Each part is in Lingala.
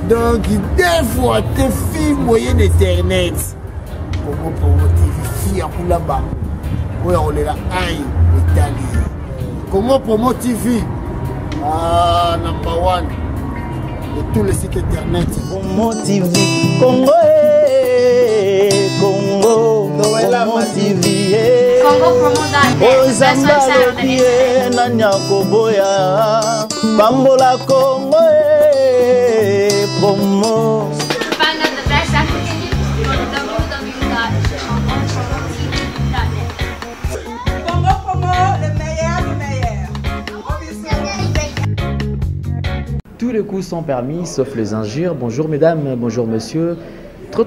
Donc, des fois, tes filles moyennes Internet. Congo Promo TV, fille à Koulaba. Oui, on est là, aïe, l'Italie. Congo Promo TV, number one. De tous les sites Internet. Promo TV, Congo, Congo, Promo TV. Congo Promo Ozambalokie na Nyakoboya, Bambola Congo, Promo. Find out the best African news on www.congotv.net. Congo Promo, le meilleur du meilleur. Tous les coups sont permis, sauf les injures. Bonjour mesdames, bonjour monsieur.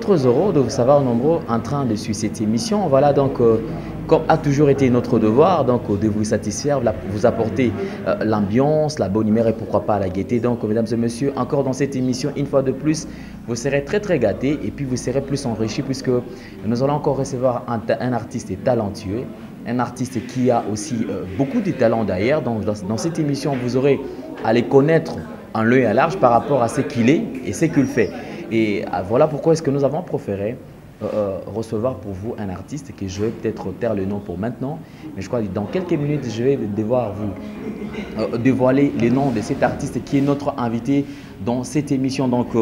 Très heureux de vous savoir nombreux en train de suivre cette émission. Voilà donc, comme a toujours été notre devoir, donc de vous satisfaire, vous apporter l'ambiance, la bonne humeur et pourquoi pas la gaieté. Donc mesdames et messieurs, encore dans cette émission, une fois de plus, vous serez très gâtés et puis vous serez plus enrichis puisque nous allons encore recevoir un artiste talentueux, un artiste qui a aussi beaucoup de talent d'ailleurs. Donc dans cette émission, vous aurez à les connaître en long et à large par rapport à ce qu'il est et ce qu'il fait. Et voilà pourquoi est-ce que nous avons préféré recevoir pour vous un artiste que je vais peut-être taire le nom pour maintenant. Mais je crois que dans quelques minutes, je vais devoir vous dévoiler le nom de cet artiste qui est notre invité dans cette émission. Donc,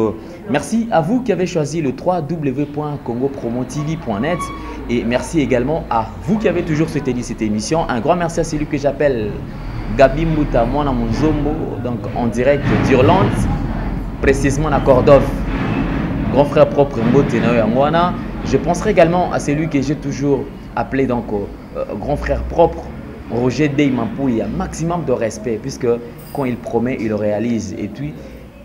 merci à vous qui avez choisi le www.congopromotv.net et merci également à vous qui avez toujours soutenu cette émission. Un grand merci à celui que j'appelle Gabi Mouta Mwana Munzombo, donc en direct d'Irlande, précisément à Cordove. Grand frère propre Mbote Yangwana. Je penserai également à celui que j'ai toujours appelé donc grand frère propre Roger Deymampou. Il y a un maximum de respect puisque quand il promet, il réalise. Et puis,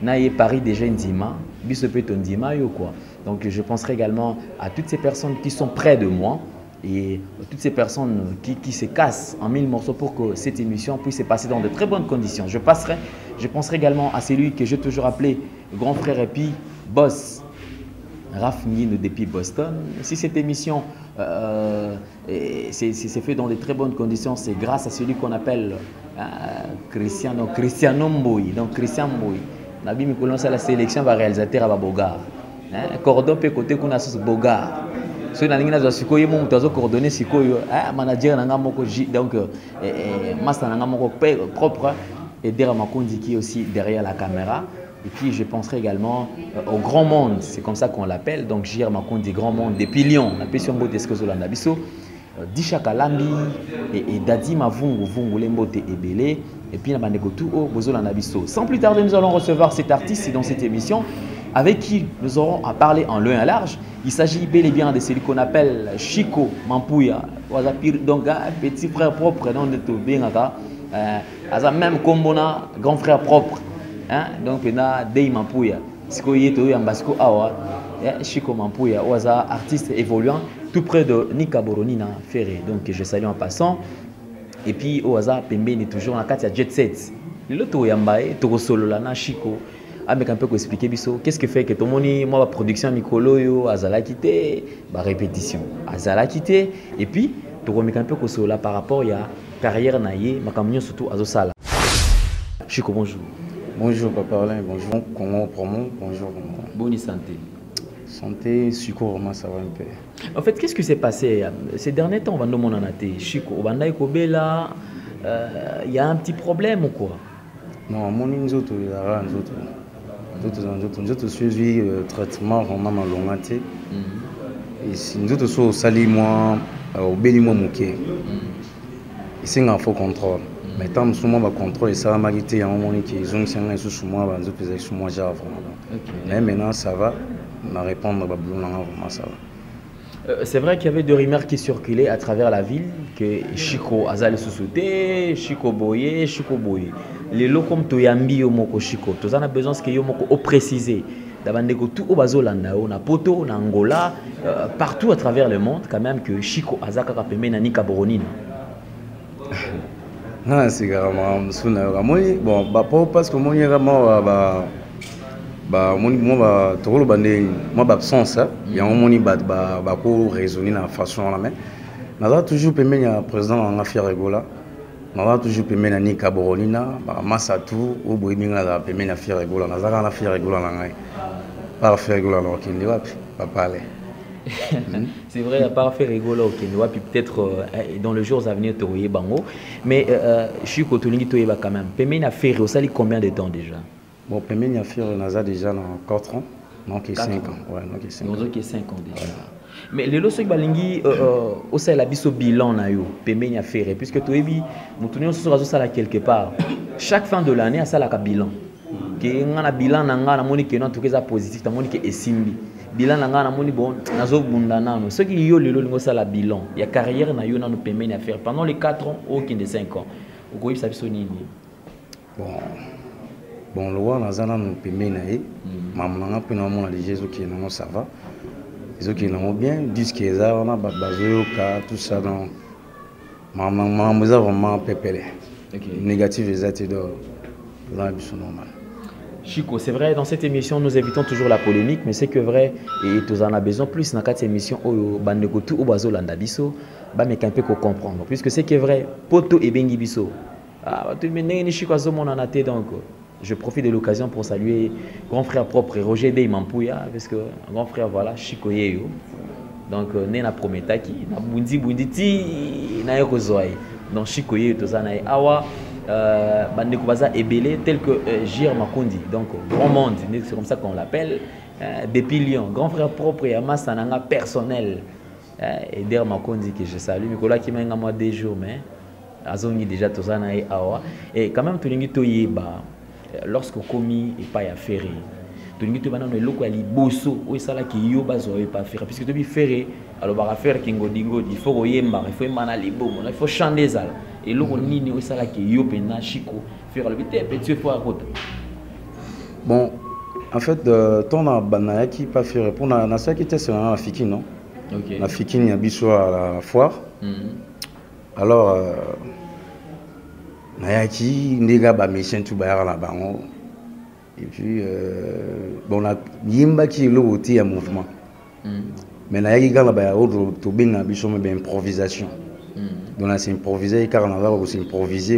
Naye Paris déjà Ndima, Bisopeto Ndima yo quoi. Donc je penserai également à toutes ces personnes qui sont près de moi et toutes ces personnes qui se cassent en 1000 morceaux pour que cette émission puisse se passer dans de très bonnes conditions. Je penserai également à celui que j'ai toujours appelé grand frère et puis boss. Raph Mine depuis Boston. Si cette émission c'est fait dans de très bonnes conditions, c'est grâce à celui qu'on appelle Cristiano Mboui. Donc Christian Mboui. Nabi Mikolon, c'est la sélection va réalisateur à Bogar. Cordon peut côté qu'on a ce Bogar. Si on a une sikoyo, mon tazo coordonné sikoyo, manager nanga moko donc master nanga moko propre et derrière Makondi qui est aussi derrière la caméra. Et puis je penserai également au grand monde, c'est comme ça qu'on l'appelle. Donc J.R. Makondi, grand monde, depuis Lyon, la passion mbote eskozolanda biso, Disha Kalambi et Dadi Mavungu Vungu Lembote Ebele, et puis Nabandegotu O Bozolanda biso. Sans plus tarder, nous allons recevoir cet artiste dans cette émission, avec qui nous aurons à parler en long et en large. Il s'agit bel et bien de celui qu'on appelle Chico Mampouya, donc petit frère propre, non de tout bien, même Kombona, grand frère propre. Donc, il y a des Mampouya. Si vous avez un basco, Chico Mampouya, artiste évoluant tout près de Nika Boronina Ferré. Donc, je salue en passant. Et puis, Pembe est toujours dans la carte Jet Set. L'autre Yambaye, Toro Solo, Lana Chico. Avec un peu expliquer qu'est-ce que fait que tout le monde, moi, la production Mikolo, Azala quitté, répétition. Azala quitté. Et puis, tu remets un peu là par rapport à la carrière naïe, ma camion surtout à Zosala. Chico, bonjour. Bonjour Papa Alain, bonjour Congo Promo, bonjour. Bonne santé. Santé, Chico, vraiment ça va un peu. En fait, qu'est-ce qui s'est passé ces derniers temps? On va nous demander, Chico, il y a un petit problème ou quoi? Non, mon inzoto, il y a un autre suivi le traitement vraiment malongate. Et si nous autres sommes au sali moi, au béli moi mouké, c'est un faux contrôle. Mais tant que je contrôle ça m'a quitté à un moment qui ont sous moi, sous moi mais maintenant ça va, ma répondre vraiment ça va. C'est vrai qu'il y avait des rumeurs qui circulaient à travers la ville que Chico Azal Sousouté, Chico Boye. Les lots comme Toyambi Yomoko Chico, tous en a besoin que Yomoko préciser. D'abord, tout au Bazolanda, on a Poto, on a Angola, partout à travers le monde, quand même que Chico Azaka Kapeme Nanika Boronina. Non, c'est carrément bon, parce que mon vraiment moi trop bandé moi absence il y a un moment raisonner de façon là mais toujours permis à président en affaire Angola Maman toujours pemé na ni kaborolina, ba massa tout au boiminga la pemé na fier rigola, na zaka na fier rigola na ngai. Par fier rigola na kindi wapi, papa ale. C'est vrai, à part faire rigoler au Kenya, puis peut-être dans les jours à venir, tu aurais bango. Mais je suis cotolingi, tu quand même. Pemé na fait au sali combien de temps déjà? Bon, Pemé na fait naza déjà dans 4 ans, donc 5 ans. Ouais, donc 5 ans. Donc 5 ans déjà. Mais les lois qui balingi au sali la biso bilan na yo, Pemé na fait puisque tu es bi, nous tournons sur la sala quelque part. Chaque fin de l'année, à ça la bilan. Que on a bilan nanga na moni que non tout cas positif, na moni que esimbi. Bilan nanga na moni bon nazo bunda nano ce qui yo lelo lingo ça la bilan ya carrière na yo na nous permet à faire pendant les 4 ans aucun de 5 ans au koyi ça biso nini bon le wa na zana nous permet na e mamanga pe na mona de Jésus qui non ça va Jésus qui non bien disque ça on a bazo ka tout ça dans mamanga moi vraiment pépélé négatif exact de la biso normal. Chico, c'est vrai, dans cette émission, nous évitons toujours la polémique, mais c'est que vrai, et tu en as besoin plus dans cette émission, au Bandekotu, au Bazo Landabiso, mais qu'un peu qu'on comprendre. Puisque c'est que vrai, Poto et Bengi Biso. Ah, tu me dis, Chico, donc, je profite de l'occasion pour saluer grand frère propre Roger Dey Mampouya, parce que grand frère, voilà, Chico Yeyo. Donc, Nena Prometaki, Bundi Ti, Nayoko Zoai. Donc, Chico Yeyo, tout ça, Awa. Bandekubaza Ebele tel que Jir Makundi, donc grand monde, c'est comme ça qu'on l'appelle, depuis Lyon, grand frère propre et Amasananga personnel, et Der Makundi que je salue, Nicolas qui m'a moi des jours, mais Azongi déjà tout ça na awa, et quand même tout l'ingi toye ba, lorsque commis et pas à ferrer, tout l'ingi toye banano loko ali bosso, ou ça là qui yo bazo et pas faire, puisque depuis ferrer, alors bah faire kingo dingo, il faut yemba, il faut mana libo, il faut changer ça. Et là, on a ça qui est pena Chico faire le petit fois à côté. Bon, en fait, ton banaya qui pas faire répondre à ça qui était sur la fiki non. OK. La fiki il y a biso à la foire. Alors naya qui ndega ba mission tout ba la bango. Et puis bon la yimba qui le côté à mouvement. Mais naya qui gala ba autre to benga biso mais improvisation. Donc là c'est improvisé car on a là aussi improvisé,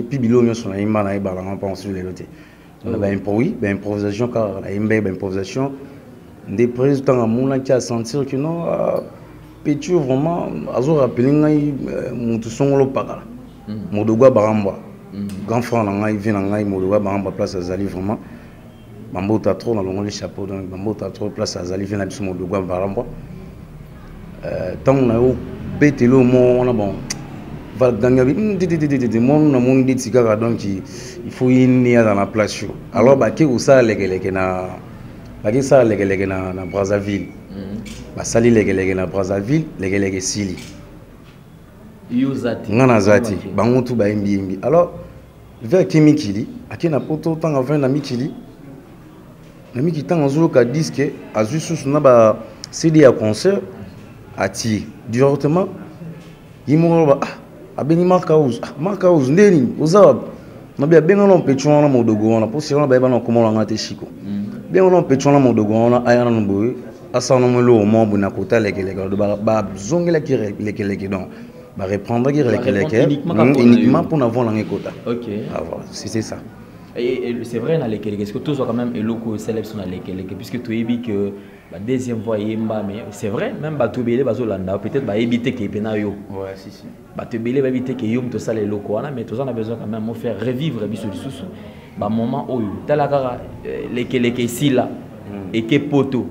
puis bilonio sur la imba na iba la pas sur les lotés. On a improvisation car la imba improvisation des présidents à mon qui a sentir que non petit vraiment azo rappeler ngai mutu songolo pakala. Modogwa baramba. Grand frère na ngai vient na ngai modogwa baramba place azali vraiment. Bambo ta trop na longo les chapeaux donc bambo ta trop place azali vient na biso modogwa baramba. Tant on a betelo mo na bon va gagner mon na mon dit sikara donc il faut y dans la place alors ba ke usa legeleke na ba ke sa legeleke na Brazzaville ba sali legeleke na Brazzaville legeleke sili yuzati ngana zati bango tu ba imbi alors vers kimikili akena poto tanga vin na mikili tanga zulu ka disque azusu na ba CD à concert ati directement yimoba abeni markaus ndeni uzaba nabia benga no petron na modogo na posira na ba na komola ngate Chico benga no petron na modogo na ayana no boy asana mo lo mo bu na kota lekeleke ba zongela ki lekeleke donc ba reprendre ki lekeleke uniquement pour avoir la kota. OK. Ah voilà, c'est ça. Et c'est vrai dans lekeleke est-ce que tous quand même eloko sélection dans lekeleke puisque tu es que la deuxième fois yemba mais c'est vrai même batubele bazolanda peut-être ba éviter que pena yo ouais si batubele ba éviter que yom to sala eloko wana mais tous on a besoin quand même de faire revivre biso lisusu ba moment oyo talaka lekeleke ici là et que poto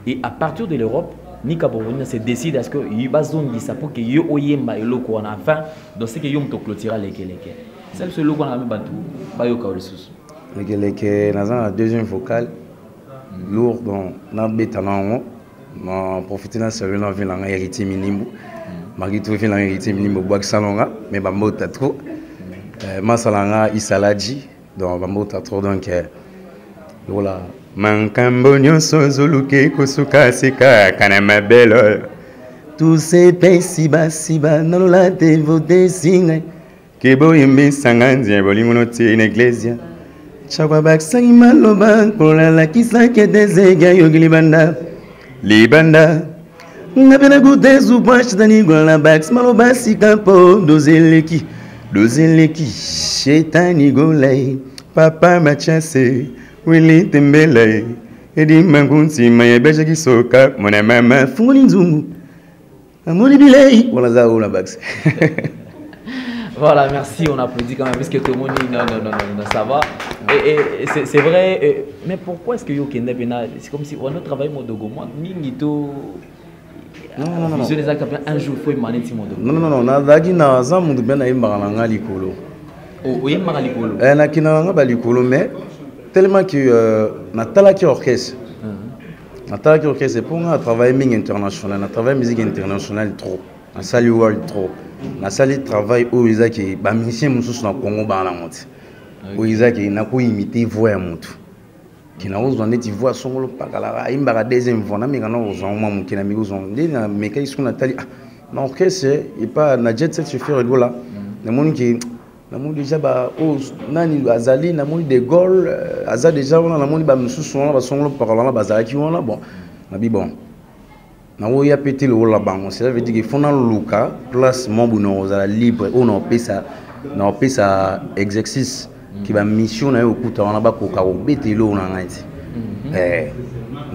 et à partir de l'Europe ni Cameroun se décide à ce que yibazongi ça pour que yo oyemba eloko wana enfin donc c'est que yom to clôturer lekeleke c'est le logo na batu ba yo ka lisusu lekeleke na la deuxième vocale lourd donc na betanango na profiter na salut na vie na héritier minimbu magi to vie na héritier minimbu boak salonga mais bambota trop masalanga isalaji donc bambota trop donc voilà mankambo nyonso zoluke kosuka seka kana mabelo tous ces pays siba nalola te voter singa kebo yembe sanganzi bolingo no te na iglesia chakwa baksangi maloba kola la kisake dezega yogili banda libanda ngapena kutezu pashitani gola baks maloba sikapo dozeleki Dozeleki, Shetani Golay, Papa Machase, Willy Tembele, Edi Mangunti, Maya Bejaki Soka, Mona Mama, Funinzungu, Amoni Bilay, voilà ça, on a bax. Voilà, merci, on applaudit quand même, parce que tout le monde dit non, ça va. Et c'est vrai, mais pourquoi est-ce que yo kende pena, c'est comme si on a travaillé mon dogo, moi, Ningito. Non. Un jour, il faut emaner ce monde. Non, Nadagi na za mundu bena imbaranga likolo. Oh, imbaranga likolo. Na kinanga ba likolo, mais tellement que Natala qui orchestre. Natala qui orchestre, pour moi, travailler musique internationale, na travailler musique internationale trop. Na sali world trop. Na sali travail où ils a qui ba musicien mususu na Congo ba na monte. Où ils a qui na ko imiter voix ya mutu. Qui n'a pas de voix songolo pakala imbara deuxième voix na minga na ozon mwa mukina mi ozon ndina meka isu na tali na orchestre et pas na jet set chauffeur egola na moni ki na moni déjà ba o nani azali na moni de Gaulle aza déjà on na moni ba mususu na ba songolo pakala na bazala ki on bon na bi bon na wo ya pété le wala bango ça veut dire que fona luka place mambu na ozala libre on a pesa exercice qui va mission na yo kuta wana ba koka obetelo na ngati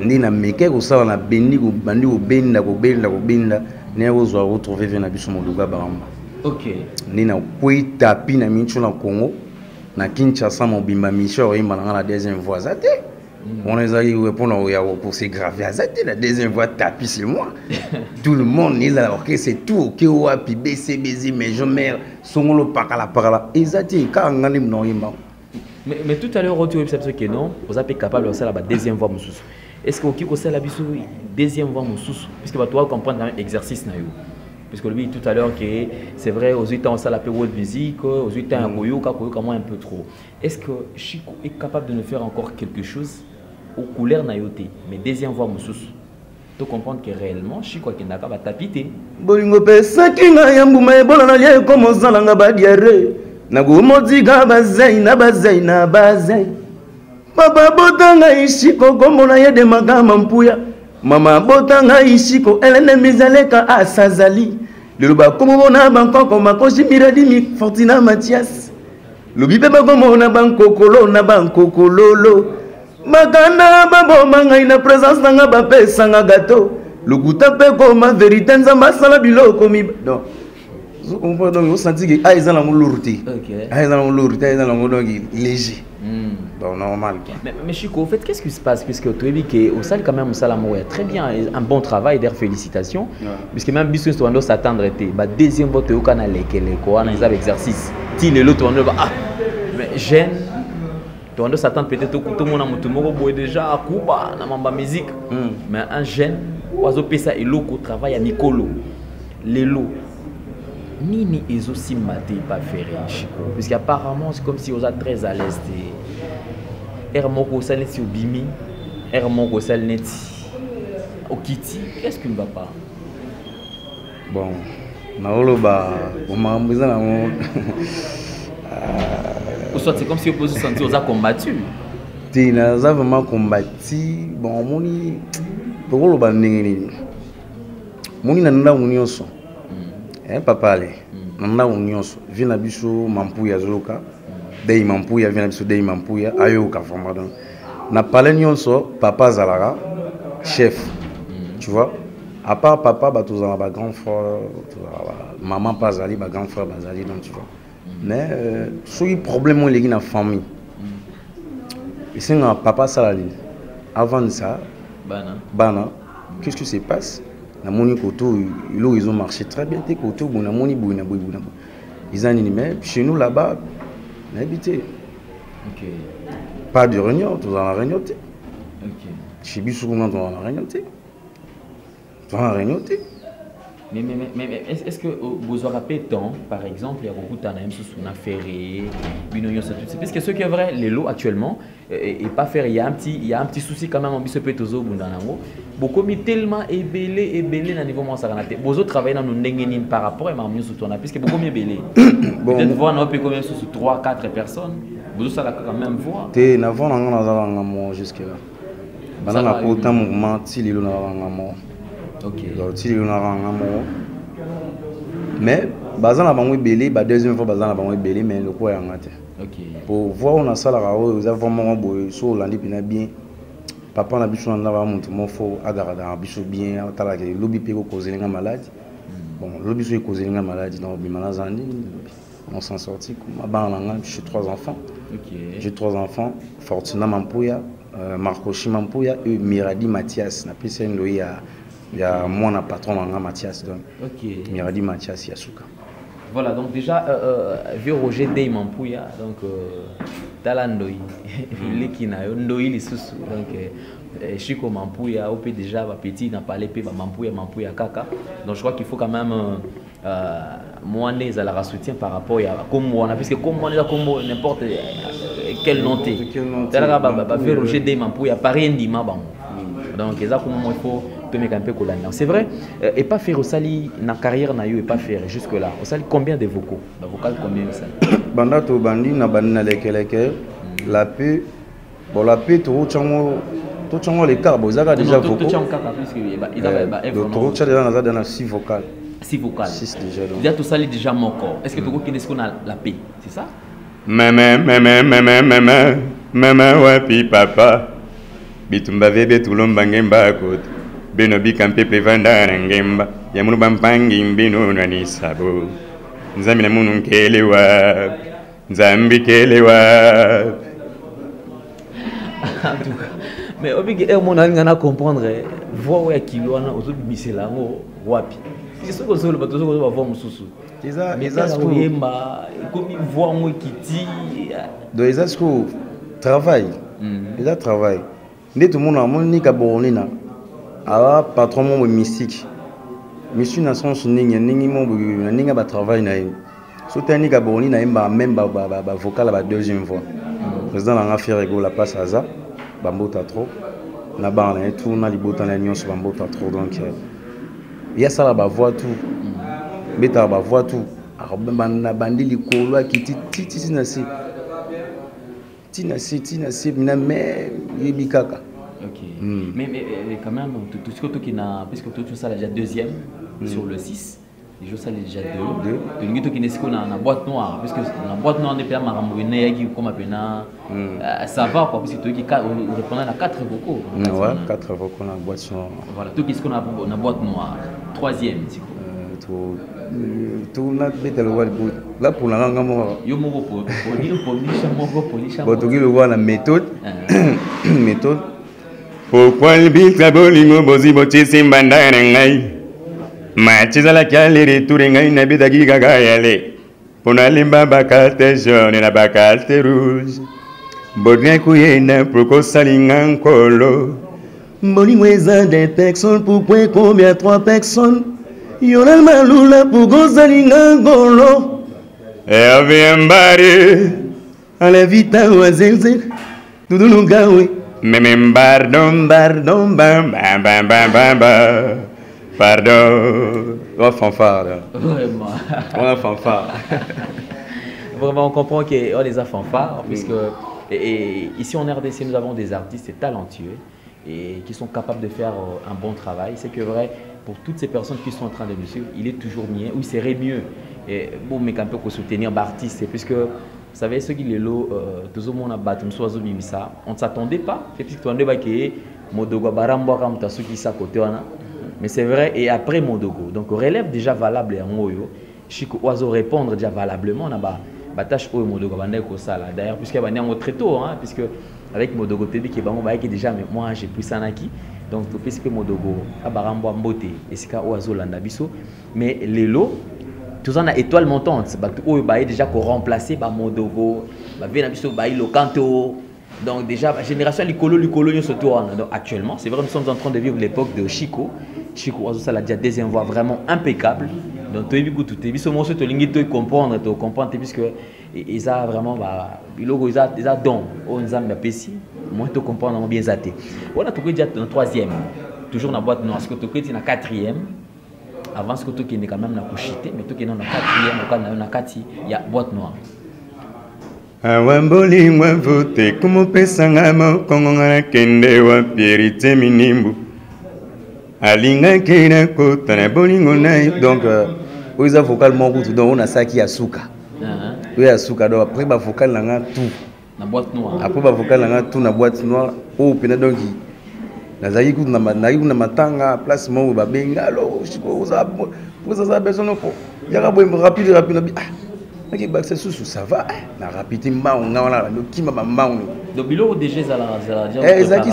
ndina meke ko sala na bendi ko bandi ko benda ne ko zo retrouver vena biso moduga baramba. OK. Ndina kuita pina mincho na Congo na Kinshasa mo bimba mission yimba na la deuxième voix zate. On les a eu répondre pour ces graves zate la deuxième voix tapis c'est moi. Tout le monde ils a OK c'est tout OK wapi BCBZ mais je mère songolo pakala ezati ka ngani no yimba. Mais tout à l'heure, tu as dit que non, vous êtes capable de faire la deuxième voix. Est-ce que vous avez la deuxième voix puisque tu dois comprendre l'exercice. Puisque lui, tout à l'heure, c'est vrai, aux 8 ans, on a la world music, aux 8 ans, on a un peu trop. Est-ce que Chico est capable de nous faire encore quelque chose aux couleurs nayote, mais deuxième voix tu comprends que réellement, Chico qui n'a pas tapité. Bolingo pesa kinga yambuma ebola na lie comme ozalanga ba diarrhée. Na gomodiga bazai na bazai papa botanga ishiko komona ye de magama mpuya mama botanga ishiko elene mizaleka asazali lelo ba komona bankoko makoshi miradi mi Fortina Mathias lobibe ba komona bankokolo na bankokololo makanda baboma ngai na présence nanga bapesa nga gato lokuta pe koma vérité nzamba sala biloko mi non. On peut donc sentir que ils ont la lourdité. Ils ont la lourdité, ils ont la léger. Donc normal. Mais Chico, en fait, qu'est-ce qui se passe puisque tu as dit qu'au salle quand même très bien, un bon travail, d'ailleurs félicitations. Puisque même si tu dois s'attendre, bah deuxième vote au canal lesquels quoi, on a l'exercice. Si le l'autre on va mais jeune, tu dois s'attendre peut-être au tout le monde a tout le monde déjà à Cuba, na mamba musique. Mais un jeune, oiseau pesa et l'autre travail à Nicolo, les lots. Nini est aussi maté pas ferré Chico puisqu'apparemment c'est comme si on est très à l'aise Hermoko Salneti au Bimi Hermoko Salneti au Kitty qu'est-ce qui ne va pas bon naoloba on m'a embrisé dans mon ou soit c'est comme si opposition on a combattu tu n'as vraiment combattu bon moni pour le banding moni nanda unioso papa allez nanda unioso vina biso mampuya zoloka dei mampuya vina biso dei mampuya ayoka vraiment donc na parler nyonso papa zalara chef tu vois à part papa ba tozala ba grand frère maman pas zali ba grand frère bazali donc tu vois mais soki problème on legi na famille et c'est un papa salali avant ça bana qu'est-ce qui se passe na moni koto ils ont marché très bien tes koto bon na moni bouna ils ont animé chez nous là-bas on a habité pas de réunion tout dans la réunion OK chez bisou dans la réunion mais est-ce que vous aurez rappelé tant par exemple il y a beaucoup d'anaïm sous on a ferré parce que ce qui est vrai les lots actuellement et pas faire il y a un petit souci quand même en biso petozo bundanango beaucoup mis tellement ébélé na niveau moi ça ranaté vous autres travaillez dans nos ndengeni par rapport à mamie sous ton puisque beaucoup mieux ébélé peut-être voir on peut quand même sous 3 4 personnes vous autres ça quand même voir té na vont na za ngamo jusque là bana na kota mouvement ti lelo na ngamo OK donc ti lelo na ngamo Mais bazan la bango belé, ba deuxième fois bazan la bango belé, mais le quoi en ngate. OK. Pour voir on a ça la rawo, vous avez vraiment boy so landi pina bien. Papa na biso na ba mutu mo fo agara da biso bien, tala ke lobi pe ko causer nga maladie. Bon, lobi so causer nga maladie dans bimana zandi. On s'en sortit comme j'ai 3 enfants. OK. J'ai 3 enfants, Fortuna Mampuya, Marcochi Mampuya et Miradi Mathias. Na pesa ndo ya mon patron nga Mathias donc. OK. Miradi Mathias Yasuka. Voilà, donc déjà vieux Roger Dey Mampuya donc talandoi il qui na ndoi li susu donc Chico Mampuya op déjà ba petit na parler pe ba Mampuya kaka. Donc je crois qu'il faut quand même moi à la soutien par rapport à comme on a puisque comme on est là comme n'importe quel nom t'es là ba vieux Roger Dey Mampuya pareil ndima bango. Donc ça comme il faut un peu c'est vrai et pas faire au sali na carrière na yo et pas faire jusque là au sali combien de vocaux la vocal combien ça banda to bandi na banina lekeleke la paix bon la paix to chango les carbos ça déjà vocaux to chango kaka puisque il a déjà dans 6 vocales 6 vocales 6 déjà donc déjà tout ça déjà mon corps est-ce que tu connais ce qu'on a la paix c'est ça maman wapi papa bitumba vebe tulomba ngemba kote beno bikampe pe vandana ngemba ya munu bampangi mbino na nisabo nzambi na munu nkelewa nzambi kelewa mais obigi mon ngana comprendre voix ya kilwana ozobimisela ngo wapi c'est que ça le bateau ko ba voix mususu les ko yemba comme voix ngo kiti do ezasko travail il a travail ndé tout le monde a moni ka bornina ah patron mon mystique monsieur na son ningi mon ninga ba travail na yé soutenu ka borni na yemba même ba vocal ba deuxième fois président na affaire ego la place aza bambota trop na ba na tout na libota na nyonso bambota trop donc il y a ça la ba voix tout beta ba voix tout na bandi likolo akiti titi na si tina si na mais yebikaka. OK. Mais quand même tout ce que qui na puisque tout ça déjà deuxième sur le 6. Les jours ça déjà 2. Donc tout qui n'est qu'on a boîte noire parce que la boîte noire n'est pas maramouné qui comme appena ça va quoi parce que tout qui répondant à 4 vocaux. Ouais, 4 vocaux dans la boîte noire. Voilà, tout ce qu'on a dans la boîte noire. Troisième c'est quoi? Tout na bête le wall là pour la langue moi yo moko pour polish bon tout le voir la méthode méthode pourquoi le bita bolingo bozi botisi mbandana ngai machiza la kale retour ngai na bidagi gaga yale pona limba bakate jaune na bakate rouge bodien kuyena pourquoi salinga nkolo bolingo eza des personnes pourquoi combien 3 personnes Yonal malula pugozalinga ngolo Eviambari Ale vita wazenze Tudulugawe Memembardon bardon bam bam bam bam bam bam Pardon. On fanfare. Vraiment. On a fanfare. Vraiment, on comprend qu'on les a fanfares puisque et ici en RDC nous avons des artistes talentueux et qui sont capables de faire un bon travail. C'est que vrai pour toutes ces personnes qui sont en train de nous suivre, il est toujours mieux ou il serait mieux et bon mais quand même pour soutenir l'artiste puisque vous savez ceux qui les lots tout le monde a battu ça on ne s'attendait pas c'est puisque on devait que Modogo Barambo comme ta ceux qui sont à côté mais c'est vrai et après Modogo donc relève déjà valable en moyo Chico Oiseau répondre déjà valablement on a tâche au Modogo bandé ko sala d'ailleurs puisque y a très tôt hein puisque avec Modogo Tebi qui bango qui déjà mais moi j'ai pris ça naki donc puisque Modogo abarambo mbote et c'est ka Oiseau landa biso mais les lots tout ça na étoile montante bah déjà qu'on remplacer bah Modogo bah vena biso bah Locanto donc déjà la génération Licolo se tourne donc actuellement c'est vrai nous sommes en train de vivre l'époque de Chico Oiseau ça l'a déjà deuxième voix vraiment impeccable donc tu tout est biso moi te lingi to comprendre puisque ils a vraiment bah logo ils a don on nzambe pesi moi te comprendre bien zaté on a tout déjà dans troisième toujours dans boîte noire ce que tu es dans quatrième avant ce que tu es quand même na kushite mais tu es dans quatrième au cas na kati il y a boîte noire awamboli mwavuti kumupesanga mokongo ngana kende wa pierite minimbu alinga kena kota na bolingo na donc oyo eza vocal moko tu donc on a saki ya suka oyo ya suka donc après ba vocal nanga tout na boîte noire après ba vocal nanga tout na boîte noire oyo pena donc nazali kutu na matanga place moko babenga alors oza besoin noko yaka boye rapide ok, bah c'est sous ça va. Na rapide mbao ngala na kima ba mbao. Donc bilo déjà ça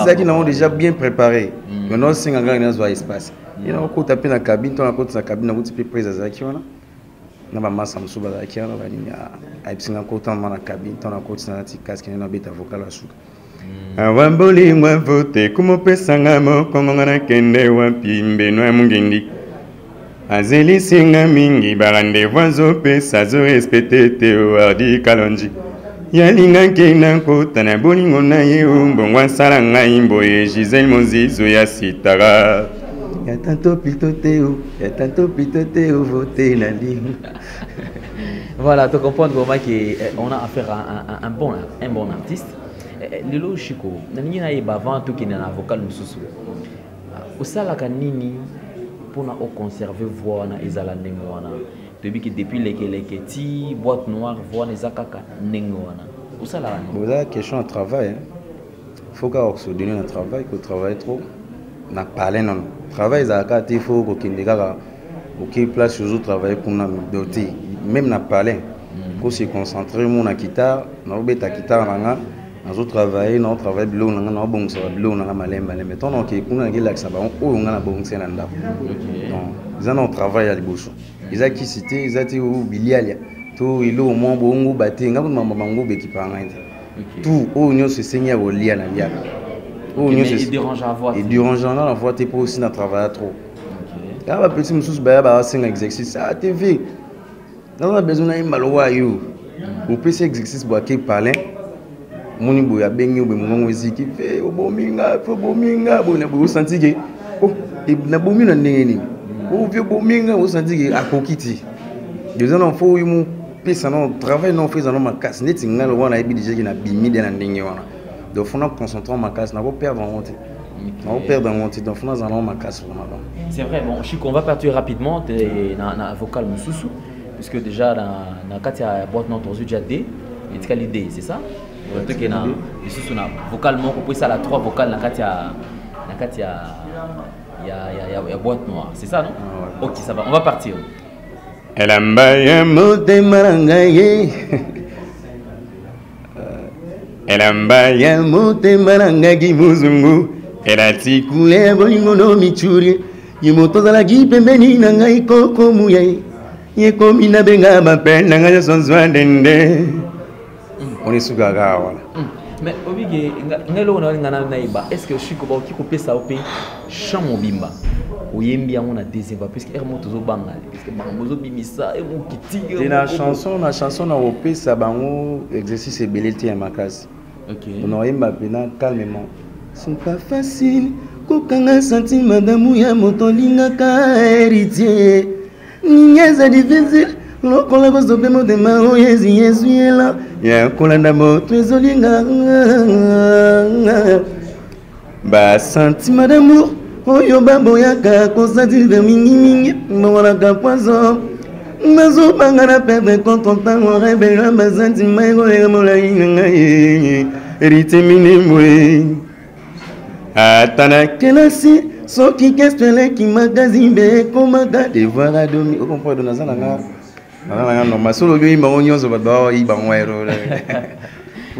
Zaki n'a déjà bien préparé. Mais non singa ngala na zo espace. Il a ko taper na cabine, ton côté sa cabine na ko tipe prise Zaki wana. Na ba massa msuba Zaki wana ba ni a ipsinga ko tan na cabine, ton côté na ti casque na beta vocal la suka. Awamboli mwa vote kumo pesanga mo kongonga na kende wa pimbe no mungendi. Azeli singa mingi barande voizo pesa zo respecte teo ardi kalonji yalinga kena kota na bolingo na ye mbongwa sala ngai mboye Giselle Mozizo ya sitara ya tanto pito teo vote na ligne. Voilà, tu comprends vraiment qu'on a affaire à un bon artiste. Lelo Chico, nani na yeba avant tout qui na vocal mususu. Osala kanini pour conserver voix na ezala nengwana depuis les ti boîte noire voix na zakaka nengwana usala vous avez question de travail faut qu'on se donne un travail qu'on travaille trop na parler non travail zaka il faut qu'on kindeka OK place sur travailler pour na doter même na parler qu'on se concentrer mon na guitare na obeta guitare nanga nazo travailler na travail bilo nanga na bon ça bilo nanga malemba mais ton OK kuna ngila ça ba o nga na bon c'est na ndako donc ils en ont travaillé à liboso ils a qui cité ils a été au bilialia tout il au moins bongo baté nga maman bango bekipanga tout o nyo se seigneur au lia na lia o nyo se dérange à voix et dérange na voix t'es pas aussi na travailler trop OK là ba petit mususu ba singa exercice à TV on a besoin d'un malowa yo au PC exercice bo ke parler moni boya bengi obe mongo eziki fe obominga fo bominga bona bo senti ke oh na bomi na ndenge o vieux bominga o senti ke akokiti deux ans fo yimu pesa non travail non fait dans ma casse net ngalo wana ebi déjà na bimi de na ndenge wana donc faut na concentrer ma casse na pas perdre en honte on perd en honte donc faut na ma casse vraiment. C'est vrai. Bon Chico, on va partir rapidement na vocal mususu puisque déjà na katia boîte noire tozu déjà D et l'idée c'est ça. Donc il y a vocalement on peut ça la trois vocales na katia ya boîte noire c'est ça non. OK ça va on va partir. Elamba motema nangaye elamba ya motema nangaki muzungu elatikule bolingo no michuri yimotozalaki pembeni na ngai koko muye yekomi na benga bapenda ngai sonzwa ndende on est sous gaga voilà. Mais obige ngelo na ngana naiba est-ce que Chico ba ki kopesa ope chant mobimba oyembi yango na deuxième fois parce que ermo tozo banga parce que bango bimisa e mo kiti et la chanson na opesa bango exercice belleté à ma classe. OK on oyemba pena calmement c'est pas facile kokanga sentiment d'amour ya moto lingaka héritier nyeza difficile lokola kozope motema oyezi yesu yela ya kolanda moto ezolinga ba sentiment d'amour oyo baboyaka kosativa mingi bamonaka poison nazobanga na perdre contre ntango rebela basentima ekolega molai na ngai héritier minimwe atana kelasi soki kesteleki magazine ekomaka devoir adomi okomprendre nazala nga non ma solo yo imba nyonso ba iba ngwero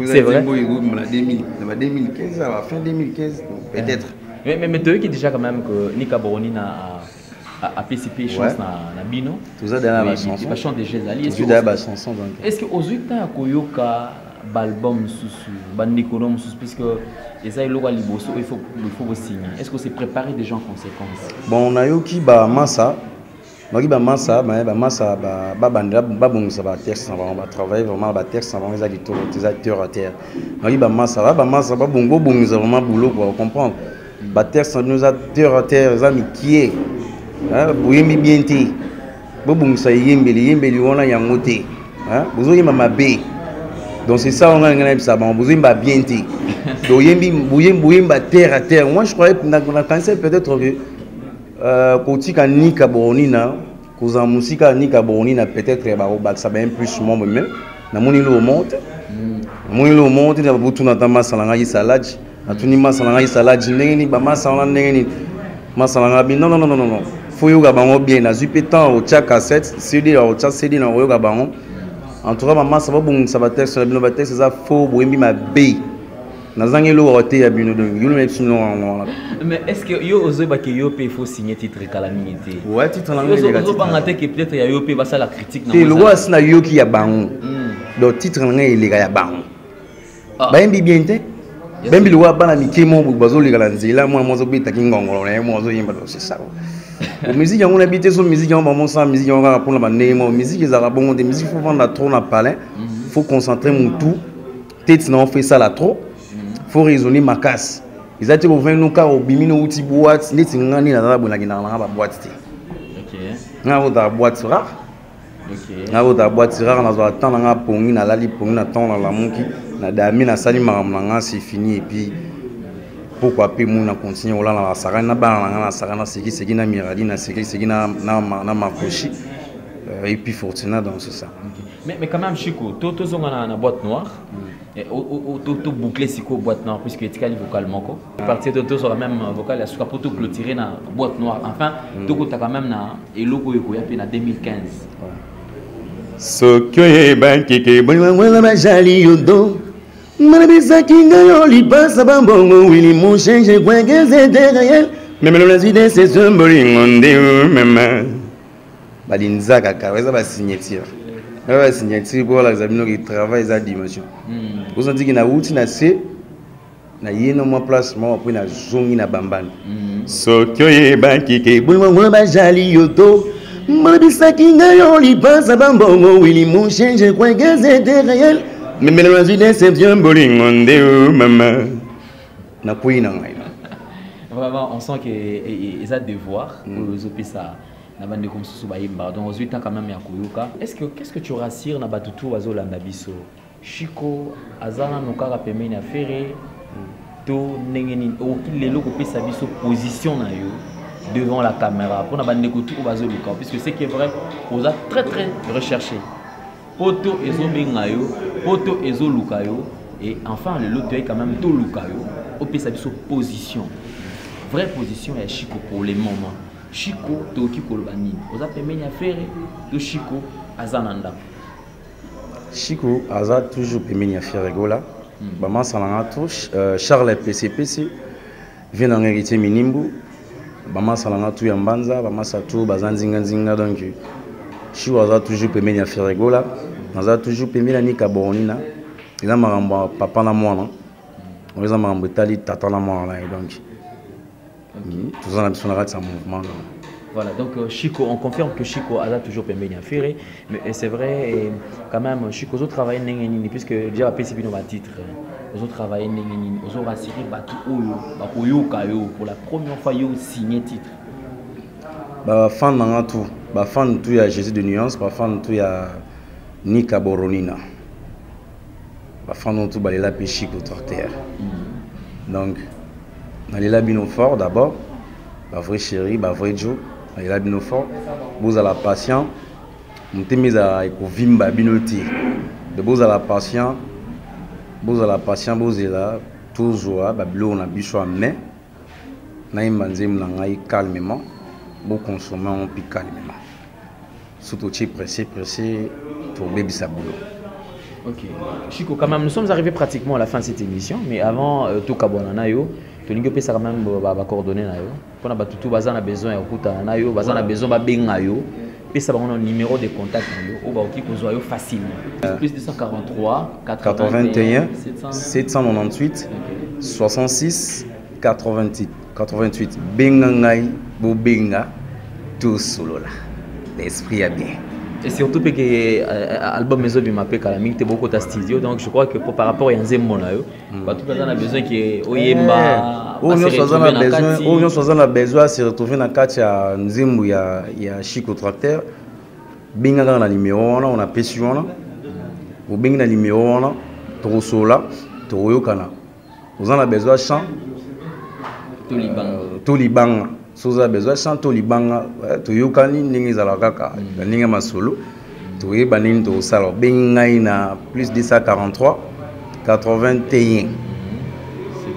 c'est vrai na 2015 à la fin 2015 peut-être mais tu qui déjà quand même que Nika Boroni a PCP chance na bino tout ça derrière la chanson la chanson de Jézali est-ce que ozuta koyoka album susu bandikono mususu puisque eza iloko liboso il faut signer est-ce que c'est préparé déjà en conséquence bon on a yoki ba massa maki ba massa ba bandra ba bongisa ba texte on va travailler vraiment ba texte on va les acteurs à terre maki ba massa ba bongo bongisa vraiment boulot pour comprendre ba texte nous acteurs à terre za mikie hein boyembi bien té bo bongisa yembeli wana yango té hein bozo yema mabe. Donc c'est ça on a gagné ça bon vous ba bien té do yembi ba terre à terre moi je croyais que na cancer peut-être que kotika Nika Boroni na Cause en musique nika boni na peut-être ça va un plus moi même na moni lo monte moni lo monte na butu na tama salanga salade na tuni masalanga salade ndenge ni ba masala ndenge ni masalanga bi non faut yoga bango bien na zupetan au cha cassette CD au cha CD na yoga bango en tout cas maman ça va bon ça va texte la bino va texte ça faut boembi ma b nazangi lo roté ya bino donc yo même sinon mais est-ce que yo ozo ba que yo pe faut signer titre calamité ouais titre na ngeli yo ba que peut-être ya yo pe ba ça la critique na le roi sina yo ki ya bango donc titre na ngeli ya bango ba embi bien te bembi le roi bana mikemo bazo le kala nzela moi mozo bita kingongolo na mozo yimba c'est ça musique on habite sur musique on va ça musique on va pour la banane musique ils a bon des musiques faut vendre trop na palais faut concentrer mon tout tête non fait ça là trop faut raisonner ma casse ils a dit au 20 nous car au bimino outil boîte net ngani na la bonaki na ba boîte OK na ba boîte rare OK na ba boîte rare na zo attendre na pongi na lali pongi na temps na la monki na dami na sali maramanga c'est fini et puis pourquoi pas mon continuer là na sarana ba na sarana seki na miradi na seki na makoshi et puis Fortuna dans c'est ça. Mais quand même Chico, tout zonga na boîte noire. Tout boucler siko boîte noire puisque tu cali vocalement quoi. Partir de tout sur la même vocale la pour tout clôturer na boîte noire. Enfin, tout tu quand même na eloko yoko ya pe na 2015. Sokyo e banki ke Wala majali yodo. Manabisa kinga yo li pasa bambongo wili mon change kwengeze derrière. même le résident c'est symbole ngonde mama balinza kaka weza ba signature ba signature pour la examiner qui travaille za dimension vous dit que na outi na c na yeno mo place mo pour na zongi na bambani Sokyo e banki ke Wala majali yodo. Manabisa kinga yo li pasa bambongo wili mon change kwengeze derrière. même le résident c'est symbole ngonde mama na kuina ngai Vraiment, on sent qu'ils ont devoir pour les ça. Na bande comme sous baimba. Donc aujourd'hui tant quand même ya koyoka. Qu'est-ce que tu rassures na batutu wazola ndabiso? Chico azana nokara pemeni affaire to nengeni okilelo ko pesa biso position na yo devant la caméra pour na bande ko tout bazoluka puisque c'est qui est vrai on a très recherché. Poto ezobenga yo, poto ezoluka yo et enfin le lot quand même to luka yo. Au pesa biso position. Vraie position est Chico pour les moments. Chico Toki Kolbani. Vous avez permis de faire de Chico Azananda. Chico Aza toujours permis de faire rigola. Maman Salanga touche. Charles PCPC vient d'en hériter Minimbu. Maman Salanga tout Yambanza. Maman Satou Bazanzinga Zinga donc. Chico Aza toujours permis de faire rigola. Aza toujours permis de Nika Boronina. Il a maramba papa na moi non. On les a maramba tali tata na moi donc. Tout ça, on a un mouvement. Voilà, donc Chico, on confirme que Chico a toujours permis de faire, mais c'est vrai, et quand même, Chico a travaillé puisque déjà, PCB nous va titre, ils ont travaillé, ils ont rassuré pour la première fois, ils ont signé titre. Fan dans tout, fan tout, il y a Jésus de Nuance, fan tout, il y a Nika Boronina. Fan tout, il y a la Chico Torterre. Donc, dans les labino fort d'abord, la vraie chérie, la vraie Joe, dans les labino fort, vous avez la patience, vous avez mis à vimba binoti, de vous avez la patience, vous avez là toujours, bablo on a bichou à main, naïm banzem nangai calmement, vous consommez on pique calmement, surtout pressé, pour bébé sa boulot. Ok, Chico, quand même, nous sommes arrivés pratiquement à la fin de cette émission, mais avant tout kabonana yo. Tu as quand même coordonné pour na batutu bazana besoin ya kuta na yo bazana besoin ba benga yo puis ça un numéro de contact yo ba oki kozwa yo facilement plus 243 81 798 66 88 benga ngai bo benga tout solo là l'esprit est bien. Et surtout que l'album Maison de Mapé Calamité beaucoup de studio, donc je crois que par rapport à Nzembo na yo, tout le monde a besoin que Oyemba on a besoin de se retrouver dans quatre ya Nzembo ya Chico Tracteur. Binga na numéro on a péchu on ou binga na numéro on to sola to yokana. Vous en a besoin chant Tolibanga soza besoin chanto libanga to yokani ndenge ezala kaka ndenge masolo to yeba nini to sala bengai na plus 243 81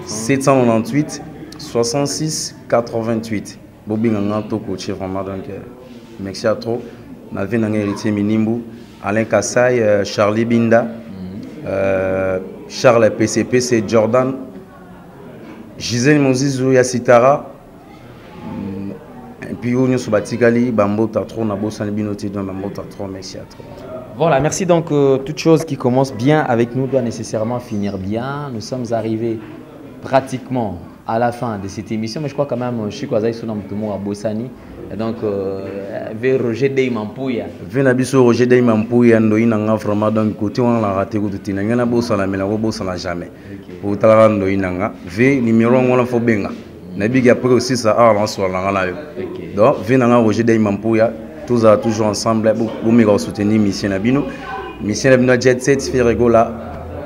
798 66 88 bobinga ngato coach vraiment donc merci à trop na vie na héritier Minimbu Alain Kassai Charlie Binda Charles PCP c'est Jordan Gisèle Mozizou Yassitara et puis on se batikali bambota trop na bosani binoti donc bambota trop merci à trop. Voilà, merci donc toute chose qui commence bien avec nous doit nécessairement finir bien. Nous sommes arrivés pratiquement à la fin de cette émission, mais je crois quand même je suis quasi sur notre mot à Bossani. Donc vers Roger Deymampouya. Venabiso Roger Deymampouya ndoina nga vraiment donc côté on l'a raté ko tutina ngana bosala mais la bosala jamais. Pour tala ndoina nga ve numéro on la fo benga. Na bigi après aussi ça a lancé la nga yo. Donc venanga Roger Deymampouya tous à toujours ensemble pour me soutenir mission Nabino. Mission Nabino Jet Set Ferregola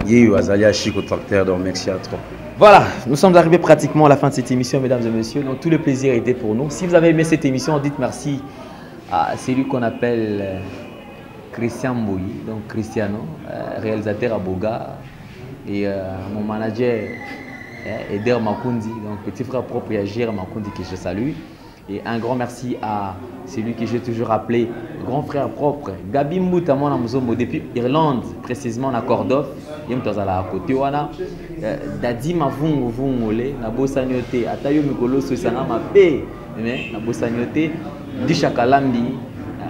Yeyo Azalia Chico Tracteur donc merci à trop. Voilà, nous sommes arrivés pratiquement à la fin de cette émission, mesdames et messieurs. Donc tout le plaisir était pour nous. Si vous avez aimé cette émission, dites merci à celui qu'on appelle Christian Mbouyi, donc Cristiano, réalisateur à Boga, et mon manager Eder Makundi, donc petit frère propre et Agir Makundi que je salue. Et un grand merci à celui que j'ai toujours appelé grand frère propre, Gabi Mbouta, mon amouzomo, depuis Irlande, précisément à Cordove. Il y a à côté, Dadi Mavung Vungole, Nabo Sanyote, Atayo Mikolo Susana Mape, Nabo Sanyote, Dishakalambi,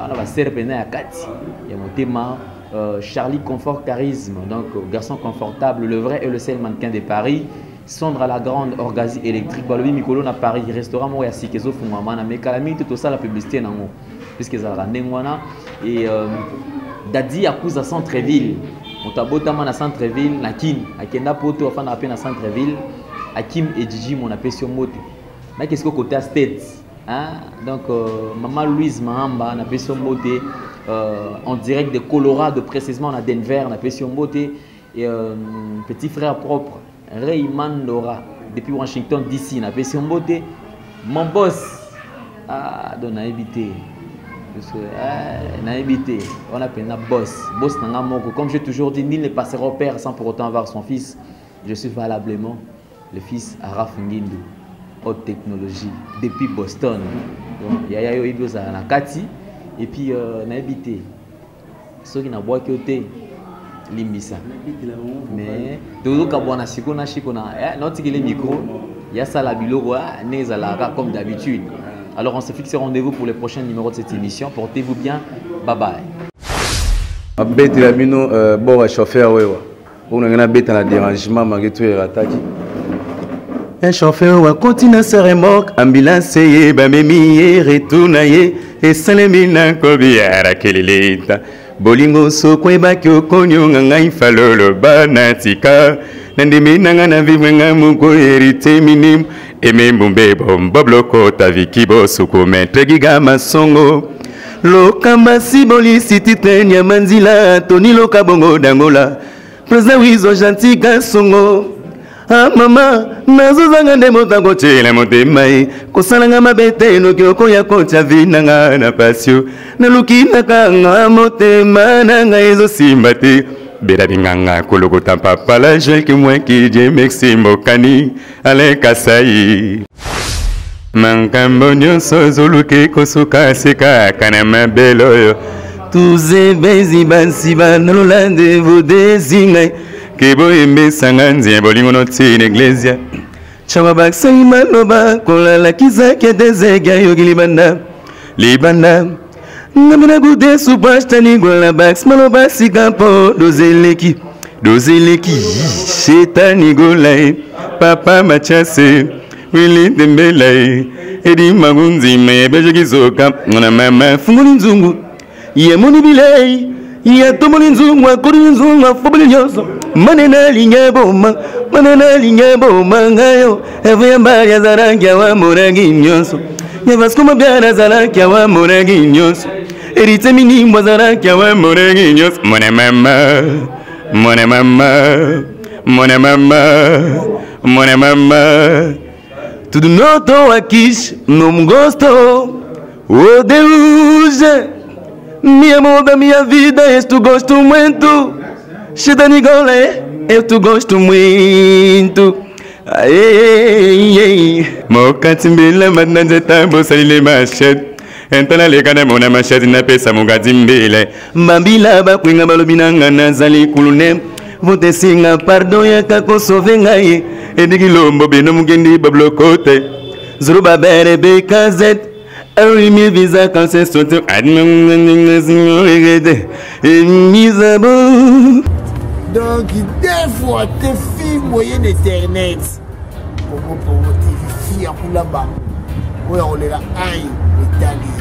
on va serpena à Kati. Il y a mon thème Charlie Confort Charisme, donc garçon confortable, le vrai et le seul mannequin de Paris. Sondra la grande orgasie électrique, Balobi Mikolo na Paris, restaurant Moya Sikezo Fumamana, mais Kalami tout ça la publicité nango, puisque ça a Nengwana et Dadi accuse à centre-ville. On t'a botamana à centre-ville, na Kin, à Kenda Poto, enfin à peine à centre-ville, à Kim et Gigi, mon appel sur Mote. Mais qu'est-ce que côté States, hein? Donc Maman Louise Mahamba, na sur Mote, en direct de Colorado, précisément à Denver, na sur Mote, et petit frère propre. Rayman Dora, depuis Washington DC, na sur Mote, mon boss, donc n'a évité. On appelle un boss. Boss comme j'ai toujours dit, nul ne passera au père sans pour autant avoir son fils. Je suis valablement le fils Araf Ngindu, haute technologie, depuis Boston. Donc, il y a eu à Kati, et puis on a habité. Ceux qui n'ont pas côté Limbisa. Mais, tout le monde a chikona, notre micro, il y a ça la biloro, comme d'habitude. Alors on se fixe rendez-vous pour le prochain numéro de cette émission. Portez-vous bien. Bye bye. Bête la bino bon chauffeur wewa. On a bête na dérangement malgré tout les attaques. Un chauffeur wa continue sa remorque, ambulance ye ba memi ye retourna ye et salemi na kobiara kelelita. Bolingo so kweba kyo konyo ngai falolo banatika. Nandimi nanga na vivre muko hérité minime. Eme mbumbe bombo bloko taviki bosuko metre giga masongo lokamba siboli sitite nya manzila toni loka bongo dangola preza wizo gentil gasongo ah mama nazozanga nde motango chela motemai kosalanga mabete no kyoko ya kocha vinanga na pasio na lukina kanga motema nanga ezo simbate Bera binganga koloko tampa pala jel ki mwen ki je meksi mbokani Alain Kassai Mankambo nyonso zoluke kosuka seka kanama beloyo Tuze bezi bansiba nololande vodezingai Kebo embe sanganzi bolingo noti n'eglesia Chawa baksai maloba kolala kizake dezega yogi libanda Ngamina gude subash tani gola bax maloba sigapo dozeleki shetani golai papa machase wili dembelai edi magunzi mebeje kizoka ngona mama funguli nzungu ye moni bilei ye tomoni nzungu akori nzungu afobili nyoso manena linye boma ngayo evo yambari ya zarangi ya wa morangi nyoso Yavaskuma biara zaraki ya wa morangi nyoso Erite mini mwazaraki ya wa morangi nyoso Mone mama tudo noto aqui, não me gosto. Oh Deus, me amor da minha vida, eu te gosto muito. Chita Nicole, eu te gosto muito. Mokatimbila madnanjeta bosalile machete. Entana lekana mona machete na pesa mugatimbile. Mbambila bakwinga balobinanga nazali kulune. Vote singa pardon ya kako vengaye. Edigilombo bino mugendi bablokote. Zuruba bere bekazet. Arimi visa kanse sote. Donc, des fois, tes filles moyennes internet. Comment pour TV filles à là-bas. Oui, on est là, aïe, l'Italie.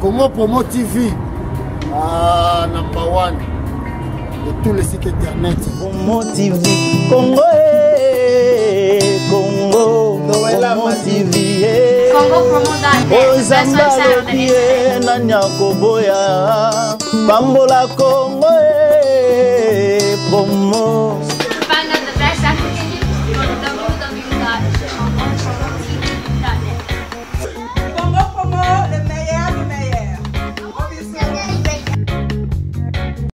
Comment pour TV? Ah, number one. De tous les sites internet. Congo TV, Congo, Congo, Congo TV. Congo promo.net. That's what Saturday. Nanya Bambola Congo, promo.